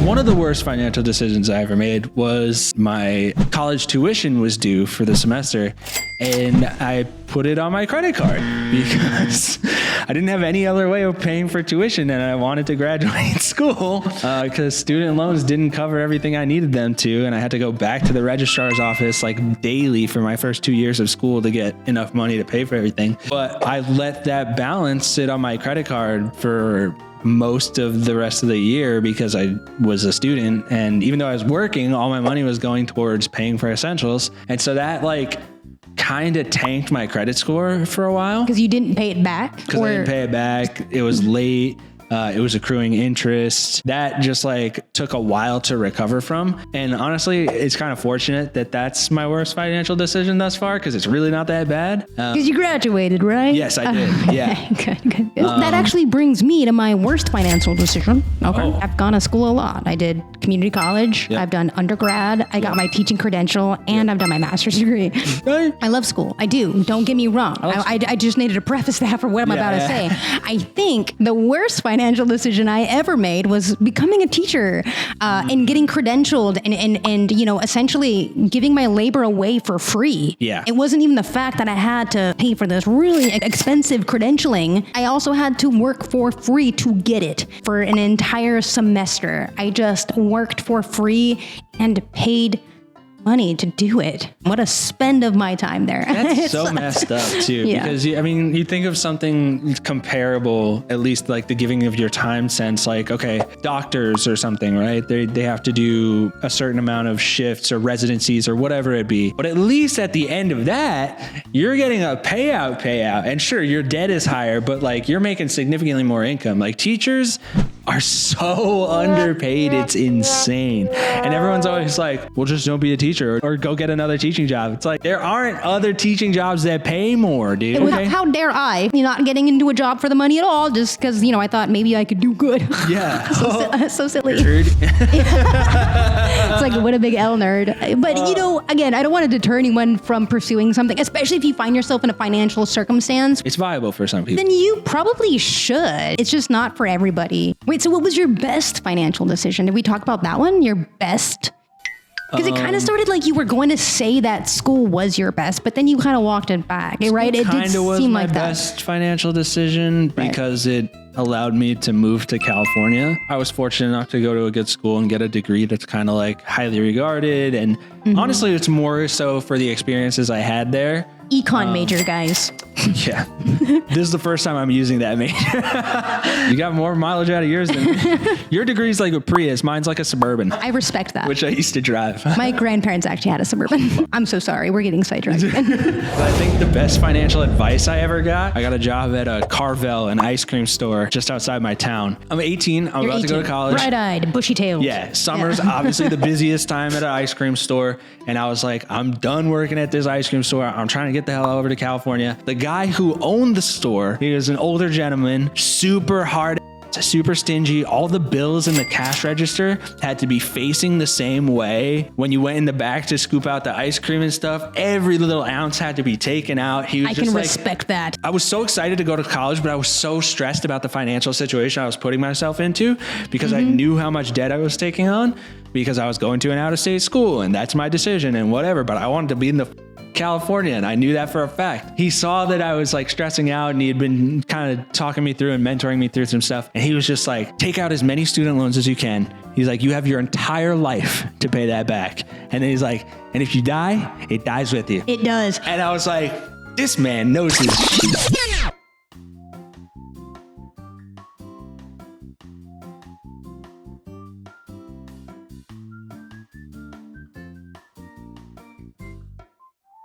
One of the worst financial decisions I ever made was my college tuition was due for the semester, and I put it on my credit card because I didn't have any other way of paying for tuition, and I wanted to graduate school because student loans didn't cover everything I needed them to, and I had to go back to the registrar's office like daily for my first 2 years of school to get enough money to pay for everything. But I let that balance sit on my credit card for most of the rest of the year because I was a student, and even though I was working, all my money was going towards paying for essentials. And so that like kind of tanked my credit score for a while. Because you didn't pay it back? Because I didn't pay it back. It was late. It was accruing interest. That just like took a while to recover from. And honestly, it's kind of fortunate that that's my worst financial decision thus far, because it's really not that bad. Because you graduated, right? Yes, I did. Yeah. Good. That actually brings me to my worst financial decision. Okay. Oh. I've gone to school a lot. I did community college. Yep. I've done undergrad. I got my teaching credential, and I've done my master's degree. Right. I love school. I do. Don't get me wrong. I just needed to preface that for what I'm about to say. I think the worst financial decision I ever made was becoming a teacher and getting credentialed and you know, essentially giving my labor away for free. Yeah. It wasn't even the fact that I had to pay for this really expensive credentialing. I also had to work for free to get it for an entire semester. I just worked for free and paid money to do it. What a spend of my time there. That's so messed up too. Yeah. Because you think of something comparable, at least like the giving of your time sense, like, okay, doctors or something, right? They have to do a certain amount of shifts or residencies or whatever it be. But at least at the end of that, you're getting a payout. And sure, your debt is higher, but like you're making significantly more income. Like teachers are so underpaid. It's insane. And everyone's always like, well, just don't be a teacher or go get another teaching job. It's like, there aren't other teaching jobs that pay more, dude. Okay? How dare I? You're not getting into a job for the money at all, just because, you know, I thought maybe I could do good. Yeah. So silly. Nerd. It's like, what a big L nerd. But, you know, again, I don't want to deter anyone from pursuing something, especially if you find yourself in a financial circumstance. It's viable for some people. Then you probably should. It's just not for everybody. Wait, so what was your best financial decision? Did we talk about that one? Your best? Because it kind of started like you were going to say that school was your best, but then you kind of walked it back, right? It did kind of was seem my like that. best financial decision because it allowed me to move to California. I was fortunate enough to go to a good school and get a degree that's kind of like highly regarded. And honestly, it's more so for the experiences I had there. Econ major, guys. Yeah. This is the first time I'm using that major. You got more mileage out of yours than me. Your degree's like a Prius. Mine's like a Suburban. I respect that. Which I used to drive. My grandparents actually had a Suburban. I'm so sorry. We're getting sidetracked. I think the best financial advice I ever got, I got a job at a Carvel, an ice cream store just outside my town. I'm 18. I'm about to go to college. Bright-eyed, bushy-tailed. Yeah. Summer's obviously the busiest time at an ice cream store. And I was like, I'm done working at this ice cream store. I'm trying to get the hell over to California. The guy who owned the store, he was an older gentleman, super hard, super stingy. All the bills in the cash register had to be facing the same way. When you went in the back to scoop out the ice cream and stuff, every little ounce had to be taken out. He was I can respect that. I was so excited to go to college, but I was so stressed about the financial situation I was putting myself into because I knew how much debt I was taking on because I was going to an out-of-state school, and that's my decision and whatever, but I wanted to be in the California, and I knew that for a fact. He saw that I was like stressing out, and he had been kind of talking me through and mentoring me through some stuff. And he was just like, take out as many student loans as you can. He's like, you have your entire life to pay that back. And then he's like, and if you die, it dies with you. It does. And I was like, this man knows his shit.